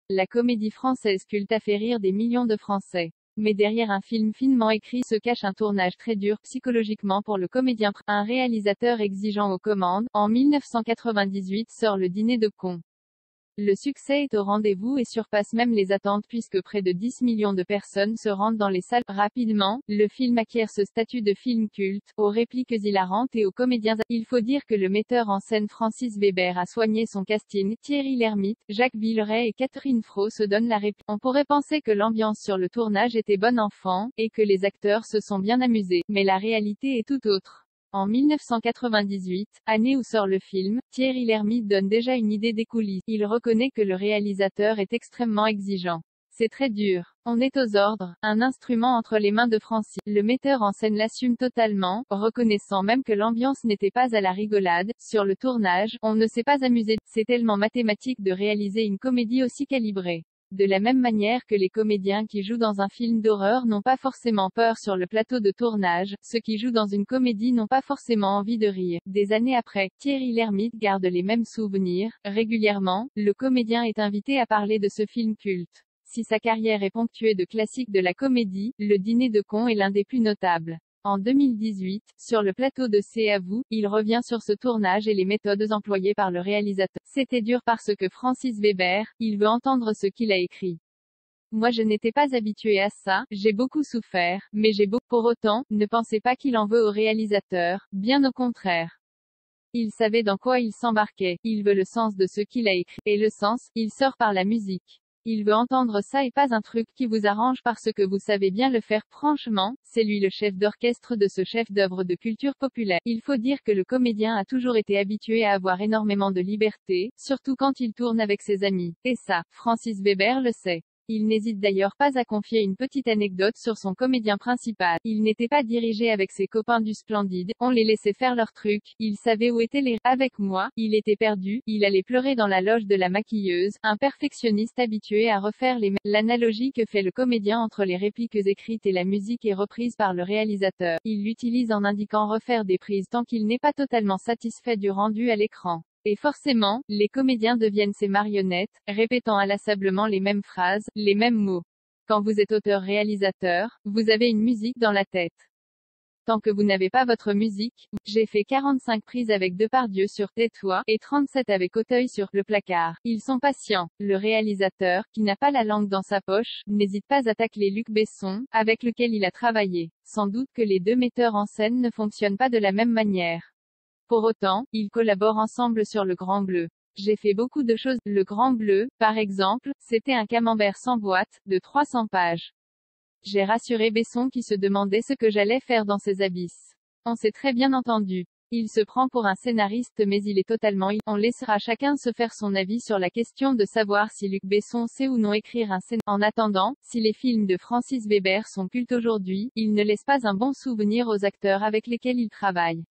La comédie française culte a fait rire des millions de Français. Mais derrière un film finement écrit se cache un tournage très dur, psychologiquement pour le comédien. Un réalisateur exigeant aux commandes. En 1998 sort Le Dîner de cons. Le succès est au rendez-vous et surpasse même les attentes puisque près de 10 millions de personnes se rendent dans les salles. Rapidement, le film acquiert ce statut de film culte, aux répliques hilarantes et aux comédiens. Il faut dire que le metteur en scène Francis Weber a soigné son casting. Thierry Lhermitte, Jacques Villeray et Catherine Fro se donnent la réplique. On pourrait penser que l'ambiance sur le tournage était bon enfant, et que les acteurs se sont bien amusés. Mais la réalité est tout autre. En 1998, année où sort le film, Thierry Lhermitte donne déjà une idée des coulisses. Il reconnaît que le réalisateur est extrêmement exigeant. C'est très dur. On est aux ordres, un instrument entre les mains de Francis. Le metteur en scène l'assume totalement, reconnaissant même que l'ambiance n'était pas à la rigolade. Sur le tournage, on ne s'est pas amusé. C'est tellement mathématique de réaliser une comédie aussi calibrée. De la même manière que les comédiens qui jouent dans un film d'horreur n'ont pas forcément peur sur le plateau de tournage, ceux qui jouent dans une comédie n'ont pas forcément envie de rire. Des années après, Thierry Lhermitte garde les mêmes souvenirs. Régulièrement, le comédien est invité à parler de ce film culte. Si sa carrière est ponctuée de classiques de la comédie, Le Dîner de cons est l'un des plus notables. En 2018, sur le plateau de C'est à vous, il revient sur ce tournage et les méthodes employées par le réalisateur. C'était dur parce que Francis Weber, il veut entendre ce qu'il a écrit. Moi je n'étais pas habitué à ça, j'ai beaucoup souffert, mais j'ai beaucoup. Pour autant, ne pensez pas qu'il en veut au réalisateur, bien au contraire. Il savait dans quoi il s'embarquait, il veut le sens de ce qu'il a écrit, et le sens, il sort par la musique. Il veut entendre ça et pas un truc qui vous arrange parce que vous savez bien le faire. Franchement, c'est lui le chef d'orchestre de ce chef-d'œuvre de culture populaire. Il faut dire que le comédien a toujours été habitué à avoir énormément de liberté, surtout quand il tourne avec ses amis. Et ça, Francis Weber le sait. Il n'hésite d'ailleurs pas à confier une petite anecdote sur son comédien principal. Il n'était pas dirigé avec ses copains du Splendide, on les laissait faire leur truc, il savait où étaient les... Avec moi, il était perdu, il allait pleurer dans la loge de la maquilleuse, un perfectionniste habitué à refaire les... L'analogie que fait le comédien entre les répliques écrites et la musique est reprise par le réalisateur. Il l'utilise en indiquant refaire des prises tant qu'il n'est pas totalement satisfait du rendu à l'écran. Et forcément, les comédiens deviennent ces marionnettes, répétant inlassablement les mêmes phrases, les mêmes mots. Quand vous êtes auteur-réalisateur, vous avez une musique dans la tête. Tant que vous n'avez pas votre musique, j'ai fait 45 prises avec Depardieu sur Tais-toi, et 37 avec Auteuil sur Le Placard. Ils sont patients. Le réalisateur, qui n'a pas la langue dans sa poche, n'hésite pas à tacler Luc Besson, avec lequel il a travaillé. Sans doute que les deux metteurs en scène ne fonctionnent pas de la même manière. Pour autant, ils collaborent ensemble sur Le Grand Bleu. J'ai fait beaucoup de choses. Le Grand Bleu, par exemple, c'était un camembert sans boîte, de 300 pages. J'ai rassuré Besson qui se demandait ce que j'allais faire dans ces abysses. On s'est très bien entendu. Il se prend pour un scénariste mais il est totalement... On laissera chacun se faire son avis sur la question de savoir si Luc Besson sait ou non écrire un scénario. En attendant, si les films de Francis Weber sont cultes aujourd'hui, ils ne laissent pas un bon souvenir aux acteurs avec lesquels il travaille.